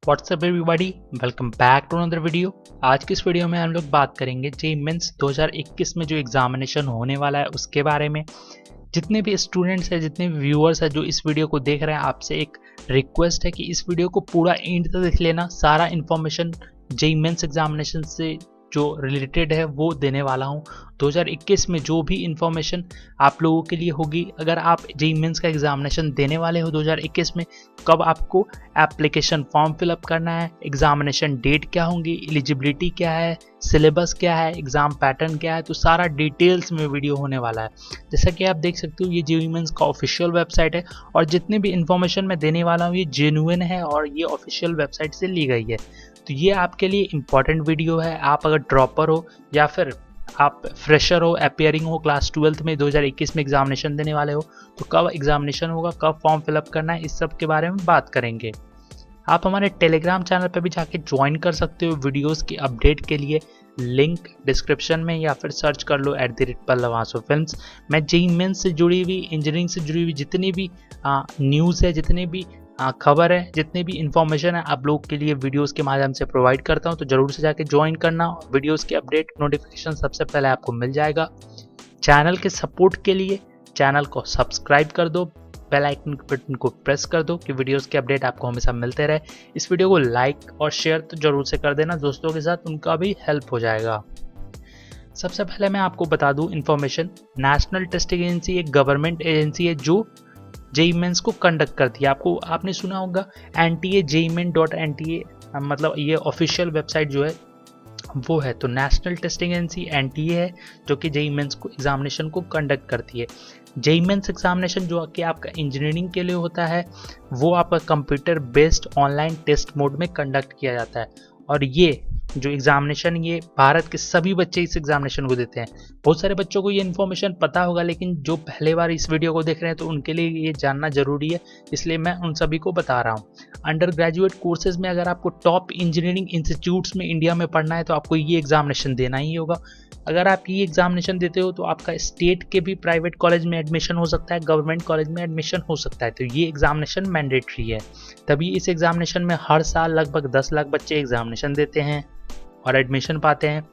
WhatsApp everybody, welcome back to another video. आज की इस वीडियो में हम लोग बात करेंगे जेईई मेंस 2021 में जो एग्जामिनेशन होने वाला है उसके बारे में। जितने भी स्टूडेंट्स हैं, जितने भी व्यूअर्स हैं जो इस वीडियो को देख रहे हैं, आपसे एक रिक्वेस्ट है कि इस वीडियो को पूरा एंड तक देख लेना। सारा इन्फॉर्मेशन जेईई मेंस एग्जामिनेशन से जो रिलेटेड है वो देने वाला हूँ। 2021 में जो भी इंफॉर्मेशन आप लोगों के लिए होगी, अगर आप जेईई मेंस का एग्जामिनेशन देने वाले हो 2021 में, कब आपको एप्लीकेशन फॉर्म फिलअप करना है, एग्जामिनेशन डेट क्या होंगी, एलिजिबिलिटी क्या है, सिलेबस क्या है, एग्जाम पैटर्न क्या है, तो सारा डिटेल्स में वीडियो होने वाला है। जैसा कि आप देख सकते हो, ये जेईई मेंस का ऑफिशियल वेबसाइट है और जितनी भी इंफॉर्मेशन मैं देने वाला हूँ ये जेन्युइन है और ये ऑफिशियल वेबसाइट से ली गई है। तो ये आपके लिए इम्पॉर्टेंट वीडियो है। आप अगर ड्रॉपर हो या फिर आप फ्रेशर हो, अपियरिंग हो, क्लास 12th में 2021 में एग्जामिनेशन देने वाले हो, तो कब एग्जामिनेशन होगा, कब फॉर्म फिलअप करना है, इस सब के बारे में बात करेंगे। आप हमारे टेलीग्राम चैनल पर भी जाके ज्वाइन कर सकते हो न्यूज़ की अपडेट के लिए। लिंक डिस्क्रिप्शन में या फिर सर्च कर लो @पल्लव मैं जेईई मेंस से जुड़ी हुई, इंजीनियरिंग से जुड़ी हुई जितनी भी न्यूज़ है, जितने भी खबर है, जितने भी इंफॉर्मेशन है, आप लोग के लिए वीडियोस के माध्यम से प्रोवाइड करता हूं। तो जरूर से जाके ज्वाइन करना। वीडियोस की अपडेट नोटिफिकेशन सबसे पहले आपको मिल जाएगा। चैनल के सपोर्ट के लिए चैनल को सब्सक्राइब कर दो, बेल आइकन बटन को प्रेस कर दो कि वीडियोस के अपडेट आपको हमेशा मिलते रहे। इस वीडियो को लाइक और शेयर तो जरूर से कर देना दोस्तों के साथ, उनका भी हेल्प हो जाएगा। सबसे पहले मैं आपको बता दूं इन्फॉर्मेशन, नेशनल टेस्टिंग एजेंसी एक गवर्नमेंट एजेंसी है जो जेईई मेंस को कंडक्ट करती है। आपने सुना होगा NTA मतलब ये ऑफिशियल वेबसाइट जो है वो है। तो नेशनल टेस्टिंग एजेंसी NTA है जो कि जेईई मेंस को एग्जामिनेशन को कंडक्ट करती है। जेईई मेंस एग्जामिनेशन जो कि आपका इंजीनियरिंग के लिए होता है, वो आपका computer based online test mode में कंडक्ट किया जाता है। और ये जो एग्जामिनेशन, ये भारत के सभी बच्चे इस एग्जामिनेशन को देते हैं। बहुत सारे बच्चों को ये इन्फॉर्मेशन पता होगा, लेकिन जो पहले बार इस वीडियो को देख रहे हैं तो उनके लिए ये जानना जरूरी है, इसलिए मैं उन सभी को बता रहा हूँ। अंडर ग्रेजुएट कोर्सेज में अगर आपको टॉप इंजीनियरिंग इंस्टीट्यूट्स में इंडिया में पढ़ना है तो आपको ये एग्जामिनेशन देना ही होगा। अगर आप ये एग्जामिनेशन देते हो तो आपका स्टेट के भी प्राइवेट कॉलेज में एडमिशन हो सकता है, गवर्नमेंट कॉलेज में एडमिशन हो सकता है। तो ये एग्जामिनेशन मैंडेटरी है। तभी इस एग्जामिनेशन में हर साल लगभग 10 लाख बच्चे एग्जामिनेशन देते हैं और एडमिशन पाते हैं।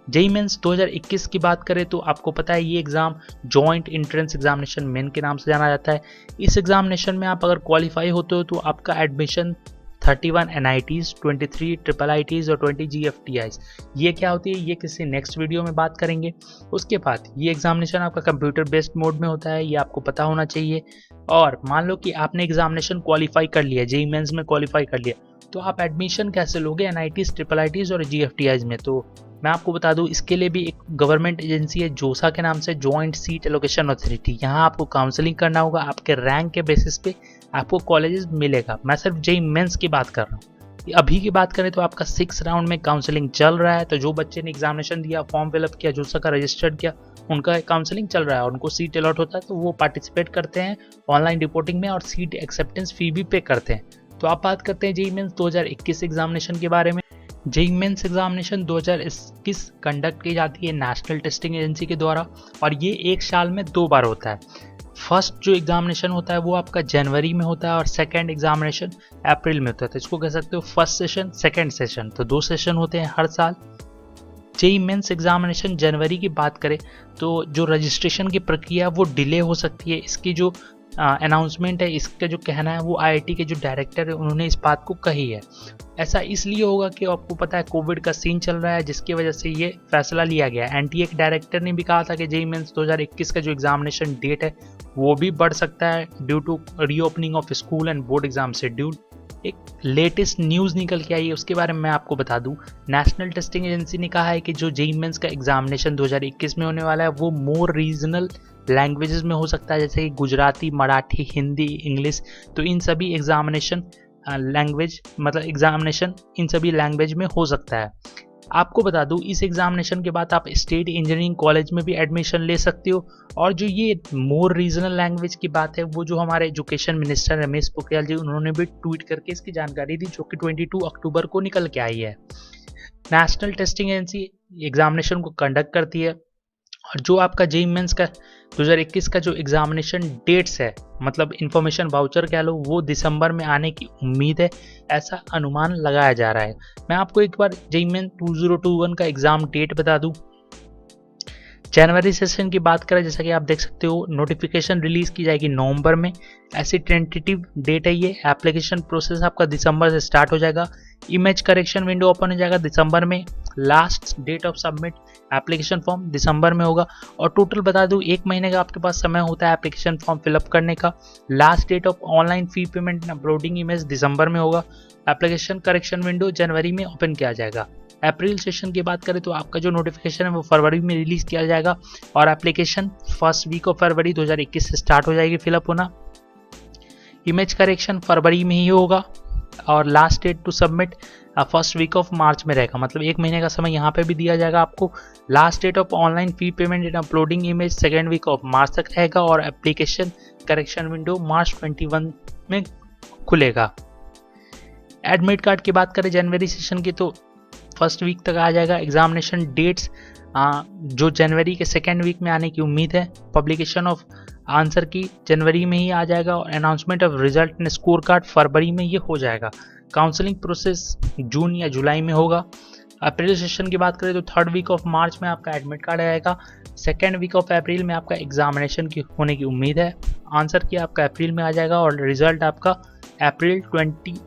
जेईई मेंस 2021 की बात करें तो आपको पता है ये exam joint entrance examination main के नाम से जाना जाता है। इस एग्जामिनेशन में आप अगर क्वालिफाई होते हो तो आपका एडमिशन 31 NITs, 23 IIITs और 20 GFTIs। ये क्या होती है ये किसी नेक्स्ट वीडियो में बात करेंगे। उसके बाद ये एग्जामिनेशन आपका कंप्यूटर बेस्ड मोड में होता है, ये आपको पता होना चाहिए। और मान लो कि आपने एग्जामिनेशन क्वालिफाई कर लिया, जेईई मेंस में क्वालिफाई कर लिया, तो आप एडमिशन कैसे लोगे NITs, IIITs और GFTIs में। तो मैं आपको बता दूं, इसके लिए भी एक गवर्नमेंट एजेंसी है जोसा के नाम से, जॉइंट सीट एलोकेशन अथॉरिटी। यहाँ आपको काउंसलिंग करना होगा, आपके रैंक के बेसिस पे आपको कॉलेजेस मिलेगा। मैं सिर्फ जेईई मेंस की बात कर रहा हूँ। अभी की बात करें तो आपका 6 राउंड में काउंसलिंग चल रहा है। तो जो बच्चे ने एग्जामिनेशन दिया, फॉर्म फिलअप किया, जोसा का रजिस्टर्ड किया, उनका काउंसलिंग चल रहा है और उनको सीट अलॉट होता है तो वो पार्टिसिपेट करते हैं ऑनलाइन रिपोर्टिंग में और सीट एक्सेप्टेंस फी भी पे करते हैं। तो आप बात करते हैं जेईई मेंस 2021 एग्जामिनेशन के बारे में। जेईई मेंस एग्जामिनेशन 2021 कंडक्ट की जाती है नेशनल टेस्टिंग एजेंसी के द्वारा और ये एक साल में 2 बार होता है। फर्स्ट जो एग्जामिनेशन होता है वो आपका जनवरी में होता है और सेकंड एग्जामिनेशन अप्रैल में होता है। तो इसको कह सकते हो फर्स्ट सेशन, सेकंड सेशन। तो 2 सेशन होते हैं हर साल। जेईई मेंस एग्जामिनेशन जनवरी की बात करें तो जो रजिस्ट्रेशन की प्रक्रिया वो डिले हो सकती है। इसकी जो अनाउंसमेंट है, इसका जो कहना है, वो IIT के जो डायरेक्टर है उन्होंने इस बात को कही है। ऐसा इसलिए होगा कि आपको पता है कोविड का सीन चल रहा है, जिसकी वजह से ये फैसला लिया गया है। NTA के डायरेक्टर ने भी कहा था कि जेईई मेंस 2021 का जो एग्जामिनेशन डेट है वो भी बढ़ सकता है due to reopening of school and board exam schedule. एक लेटेस्ट न्यूज़ निकल के आई है, उसके बारे में मैं आपको बता दूं। नेशनल टेस्टिंग एजेंसी ने कहा है कि जो जेईई मेंस का एग्जामिनेशन 2021 में होने वाला है वो मोर रीजनल लैंग्वेजेस में हो सकता है, जैसे कि गुजराती, मराठी, हिंदी, इंग्लिश। तो इन सभी एग्जामिनेशन एग्जामिनेशन इन सभी लैंग्वेज में हो सकता है। आपको बता दूं, इस एग्जामिनेशन के बाद आप स्टेट इंजीनियरिंग कॉलेज में भी एडमिशन ले सकते हो। और जो ये मोर रीजनल लैंग्वेज की बात है, वो जो हमारे एजुकेशन मिनिस्टर रमेश पोखरियाल जी, उन्होंने भी ट्वीट करके इसकी जानकारी दी, जो कि 22 अक्टूबर को निकल के आई है। नेशनल टेस्टिंग एजेंसी एग्जामिनेशन को कंडक्ट करती है और जो आपका जेईई मेंस का 2021 का जो एग्जामिनेशन डेट्स है, मतलब इंफॉर्मेशन वाउचर कह लो, वो दिसंबर में आने की उम्मीद है, ऐसा अनुमान लगाया जा रहा है। मैं आपको एक बार जेईई मेंस 2021 का एग्जाम डेट बता दूं। जनवरी सेशन की बात करें, जैसा कि आप देख सकते हो नोटिफिकेशन रिलीज की जाएगी नवंबर में, ऐसी टेंटेटिव डेट है ये। एप्लीकेशन प्रोसेस आपका दिसंबर से स्टार्ट हो जाएगा। इमेज करेक्शन विंडो ओपन हो जाएगा दिसंबर में। Last date of submit application form दिसंबर में होगा। और टोटल बता दूं 1 महीने का आपके पास समय होता है एप्लीकेशन फॉर्म फिलअप करने का। Last date of online fee payment and uploading image दिसंबर में होगा। एप्लीकेशन करेक्शन विंडो जनवरी में ओपन किया जाएगा। अप्रैल सेशन की बात करें तो आपका जो नोटिफिकेशन है वो फरवरी में रिलीज किया जाएगा और application first week of February 2021 से स्टार्ट हो जाएगी फिलअप होना। इमेज करेक्शन फरवरी में ही होगा और last date to submit first week of March में रहेगा, मतलब 1 महीने का समय यहाँ पे भी दिया जाएगा आपको। Last date of online fee payment and uploading image second week of March तक रहेगा और एप्लीकेशन करेक्शन विंडो मार्च 21 में खुलेगा। एडमिट कार्ड की बात करें जनवरी सेशन की तो फर्स्ट वीक तक आ जाएगा। एग्जामिनेशन डेट्स जो जनवरी के सेकेंड वीक में आने की उम्मीद है। पब्लिकेशन ऑफ आंसर की जनवरी में ही आ जाएगा और announcement of result and score card फरवरी में ये हो जाएगा। काउंसलिंग प्रोसेस जून या जुलाई में होगा। अप्रैल सेशन की बात करें तो थर्ड वीक ऑफ मार्च में आपका एडमिट कार्ड आएगा। सेकेंड वीक ऑफ अप्रैल में आपका एग्जामिनेशन की होने की उम्मीद है। आंसर की आपका अप्रैल में आ जाएगा और रिजल्ट आपका अप्रैल 21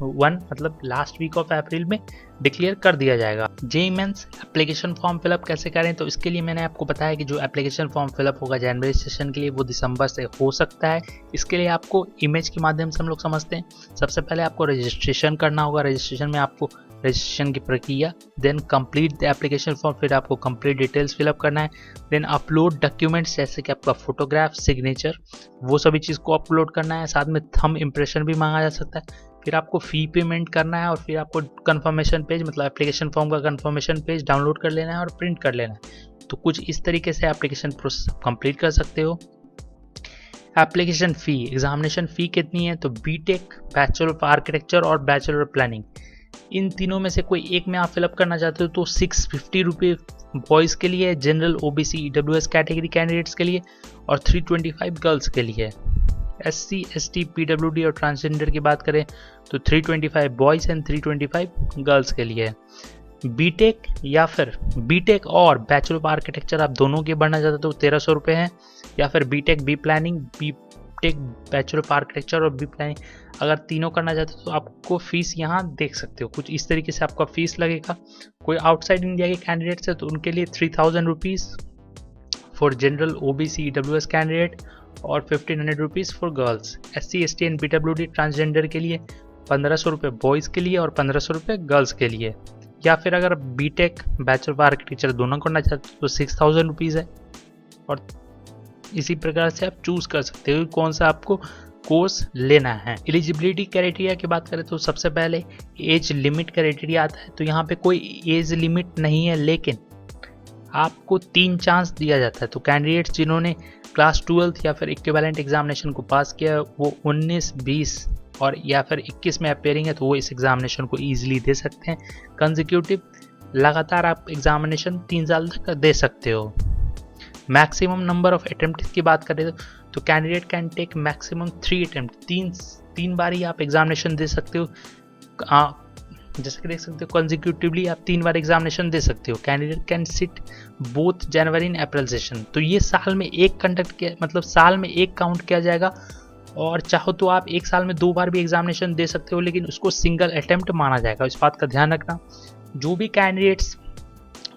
मतलब लास्ट वीक ऑफ अप्रैल में डिक्लेयर कर दिया जाएगा। JEE Mains application form fill up कैसे करें, तो इसके लिए मैंने आपको बताया कि जो एप्लीकेशन फॉर्म फिलअप होगा जनवरी सेशन के लिए वो दिसंबर से हो सकता है। इसके लिए आपको इमेज के माध्यम से हम लोग समझते हैं। सबसे पहले आपको रजिस्ट्रेशन करना होगा। रजिस्ट्रेशन में आपको रजिस्ट्रेशन की प्रक्रिया, then complete the application form, फिर आपको कंप्लीट डिटेल्स फिलअप करना है। देन अपलोड डॉक्यूमेंट्स जैसे कि आपका फोटोग्राफ, सिग्नेचर, वो सभी चीज़ को अपलोड करना है। साथ में थंब इम्प्रेशन भी मांगा जा सकता है। फिर आपको फ़ी पेमेंट करना है और फिर आपको कन्फर्मेशन पेज, मतलब एप्लीकेशन फॉर्म का कन्फर्मेशन पेज डाउनलोड कर लेना है और प्रिंट कर लेना है। तो कुछ इस तरीके से एप्लीकेशन प्रोसेस कंप्लीट कर सकते हो। एप्लीकेशन फ़ी, एग्जामिनेशन फ़ी कितनी है, तो बीटेक, बैचलर ऑफ आर्किटेक्चर और बैचलर ऑफ प्लानिंग, इन तीनों में से कोई एक में आप फिलअप करना चाहते हो तो 650 रुपये बॉयज़ के लिए, general OBC EWS category candidates के लिए और 325 गर्ल्स के लिए। SC, ST, PWD और ट्रांसजेंडर की बात करें तो 325 बॉयज़ एंड 325 गर्ल्स के लिए। बीटेक या फिर बीटेक और बैचलर ऑफ आर्किटेक्चर आप दोनों के बढ़ना चाहते हो तो 1300 रुपये हैं, या फिर BTech, B planning, BTech, bachelor of architecture और बी प्लानिंग, अगर तीनों करना चाहते हो तो आपको फीस यहाँ देख सकते हो। कुछ इस तरीके से आपका फीस लगेगा। कोई आउटसाइड इंडिया के कैंडिडेट्स है तो उनके लिए 3000 rupees for general OBC EWS candidate और 1500 rupees for girls. SC, ST and PWD transgender के लिए 1500 रुपये बॉयज़ के लिए और 1500 रुपये गर्ल्स के लिए। या फिर अगर बीटेक, बैचलर ऑफ आर्किटेक्चर दोनों करना चाहते हो तो 6000 रुपीज़ है। और इसी प्रकार से आप चूज़ कर सकते हो कौन सा आपको कोर्स लेना है। एलिजिबिलिटी क्राइटेरिया की बात करें तो सबसे पहले एज लिमिट क्राइटेरिया आता है। तो यहाँ पे कोई एज लिमिट नहीं है, लेकिन आपको 3 चांस दिया जाता है। तो कैंडिडेट्स जिन्होंने क्लास 12th या फिर इक्विवेलेंट एग्जामिनेशन को पास किया वो 19, 20 और या फिर 21 में अपेयरिंग है तो वो इस एग्जामिनेशन को ईजिली दे सकते हैं। कंसेक्यूटिव लगातार आप एग्जामिनेशन 3 साल तक दे सकते हो। मैक्सिमम नंबर ऑफ अटेम्प्ट की बात करें तो candidate can take maximum 3 attempt, तीन बार ही आप एग्जामिनेशन दे सकते हो। जैसे कि देख सकते हो कंसेक्यूटिवली आप 3 बार एग्जामिनेशन दे सकते हो। Candidate can sit both January and April session. तो ये साल में एक कंडक्ट किया, मतलब साल में एक काउंट किया जाएगा और चाहो तो आप एक साल में 2 बार भी एग्जामिनेशन दे सकते हो, लेकिन उसको सिंगल अटेम्प्ट माना जाएगा। इस बात का ध्यान रखना। जो भी कैंडिडेट्स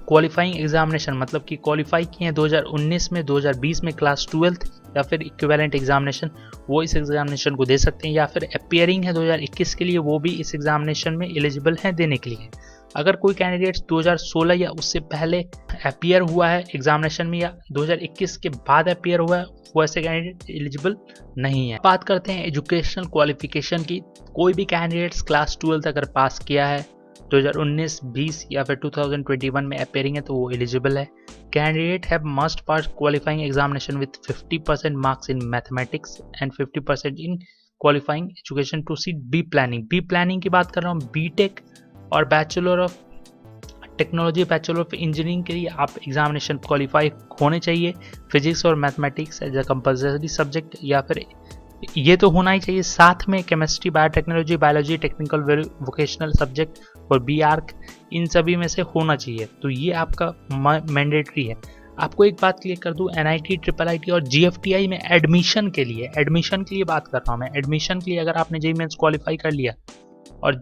क्वालिफाइंग एग्जामिनेशन मतलब कि क्वालिफाई किए हैं 2019 में, 2020 में क्लास 12th या फिर इक्विवेलेंट एग्जामिनेशन, वो इस एग्जामिनेशन को दे सकते हैं। या फिर अपियरिंग है 2021 के लिए, वो भी इस एग्जामिनेशन में एलिजिबल हैं देने के लिए। अगर कोई कैंडिडेट्स 2016 या उससे पहले अपियर हुआ है एग्जामिनेशन में या 2021 के बाद अपियर हुआ है, वो ऐसे कैंडिडेट एलिजिबल नहीं है। बात करते हैं एजुकेशनल क्वालिफिकेशन की। कोई भी कैंडिडेट्स क्लास 12th अगर पास किया है 2019, 20 या फिर 2021 में अपेयरिंग है तो वो एलिजिबल है। Candidate have must pass qualifying examination with 50% marks in mathematics and 50% in qualifying education to sit B planning. B planning की बात कर रहा हूँ, बीटेक और bachelor of technology bachelor of engineering के लिए आप एग्जामिनेशन क्वालिफाई होने चाहिए, फिजिक्स और mathematics as a compulsory subject, या फिर ये तो होना ही चाहिए, साथ में chemistry, biotechnology, biology, technical vocational subject और बी आर्क, इन सभी में से होना चाहिए। तो ये आपका मैंडेटरी है। आपको एक बात क्लियर कर दूं, NIT, IIIT और GFTI में एडमिशन के लिए बात कर रहा हूँ मैं। एडमिशन के लिए अगर आपने JEE मेंस क्वालिफाई कर लिया और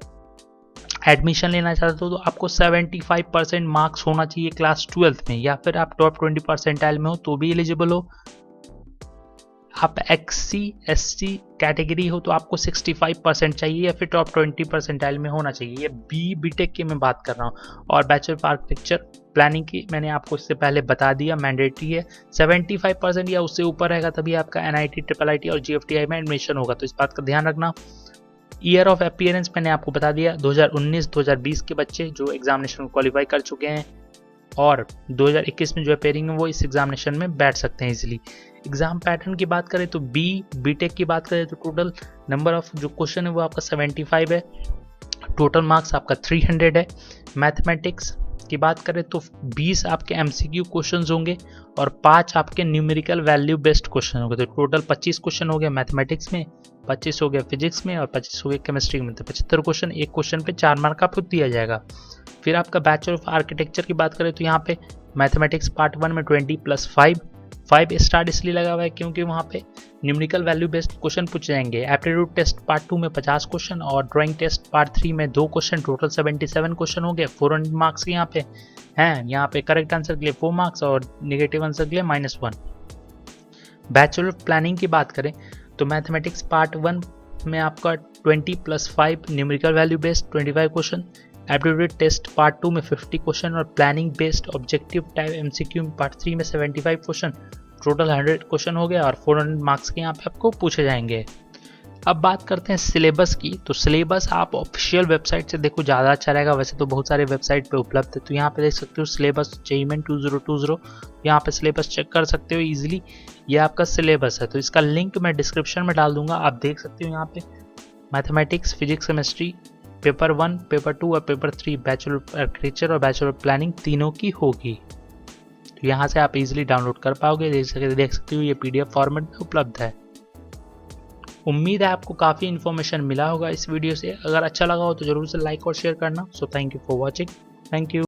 एडमिशन लेना चाहते हो तो आपको 75% मार्क्स होना चाहिए क्लास 12th में, या फिर आप टॉप 20 परसेंटाइल में हो तो भी एलिजिबल हो। आप XC SC कैटेगरी हो तो आपको 65% चाहिए, या फिर टॉप 20 परसेंटाइल में होना चाहिए। ये BTech की मैं बात कर रहा हूँ। और बैचलर ऑफ आर्किटेक्चर प्लानिंग की मैंने आपको इससे पहले बता दिया, मैंडेटरी है। 75% या उससे ऊपर रहेगा तभी आपका NIT, IIIT और GFTI में एडमिशन होगा, तो इस बात का ध्यान रखना। ईयर ऑफ अपीयरेंस मैंने आपको बता दिया, 2019-2020 के बच्चे जो एग्जामिनेशन क्वालिफाई कर चुके हैं और 2021 में जो अपेयरिंग है वो इस एग्जामिनेशन में बैठ सकते हैं इजीली। एग्जाम पैटर्न की बात करें तो BTech की बात करें तो टोटल नंबर ऑफ जो क्वेश्चन है वो आपका 75 है, टोटल मार्क्स आपका 300 है। मैथमेटिक्स की बात करें तो 20 आपके MCQ क्वेश्चंस होंगे और 5 आपके न्यूमेरिकल वैल्यू बेस्ड क्वेश्चन होंगे, तो टोटल 25 क्वेश्चन हो गए मैथमेटिक्स में, 25 हो गया फिजिक्स में और 25 हो गए केमिस्ट्री में, तो 75 क्वेश्चन, एक क्वेश्चन पे 4 मार्क आपको दिया जाएगा। फिर आपका बैचलर ऑफ आर्किटेक्चर की बात करें तो यहाँ पे मैथमेटिक्स पार्ट 1 में 20+5 स्टार इसलिए लगा हुआ है क्योंकि वहाँ पे न्यूमेरिकल वैल्यू बेस्ड क्वेश्चन पूछे जाएंगे। एप्टीट्यूड टेस्ट पार्ट 2 में 50 क्वेश्चन और ड्राइंग टेस्ट पार्ट 3 में 2 क्वेश्चन, टोटल 77 क्वेश्चन हो गए। 400 मार्क्स के यहाँ पे हैं, यहाँ पे करेक्ट आंसर के लिए 4 मार्क्स और नेगेटिव आंसर के लिए -1। बैचलर ऑफ प्लानिंग की बात करें तो मैथमेटिक्स पार्ट 1 में आपका 20+5 numerical value based 25 question, aptitude test part 2 में 50 क्वेश्चन और planning based objective type MCQ part 3 में 75 क्वेश्चन, टोटल 100 क्वेश्चन हो गया और 400 मार्क्स के यहाँ पे आपको पूछे जाएंगे। अब बात करते हैं सिलेबस की, तो सिलेबस आप ऑफिशियल वेबसाइट से देखो ज़्यादा अच्छा रहेगा, वैसे तो बहुत सारे वेबसाइट पे उपलब्ध है। तो यहाँ पे देख सकते हो सिलेबस JEE मेन 2020, यहाँ पे सिलेबस चेक कर सकते हो इजीली। ये आपका सिलेबस है, तो इसका लिंक मैं डिस्क्रिप्शन में डाल दूंगा, आप देख सकते हो। यहाँ पे mathematics, physics, chemistry paper 1, paper 2 और पेपर 3 बैचलर ऑफ आर्किटेक्चर और बैचलर ऑफ प्लानिंग तीनों की होगी। तो यहाँ से आप इजीली डाउनलोड कर पाओगे, देख सकते हो ये PDF फॉर्मेट में उपलब्ध है। उम्मीद है आपको काफ़ी इन्फॉर्मेशन मिला होगा इस वीडियो से। अगर अच्छा लगा हो तो जरूर से लाइक और शेयर करना। So thank you for watching, thank you.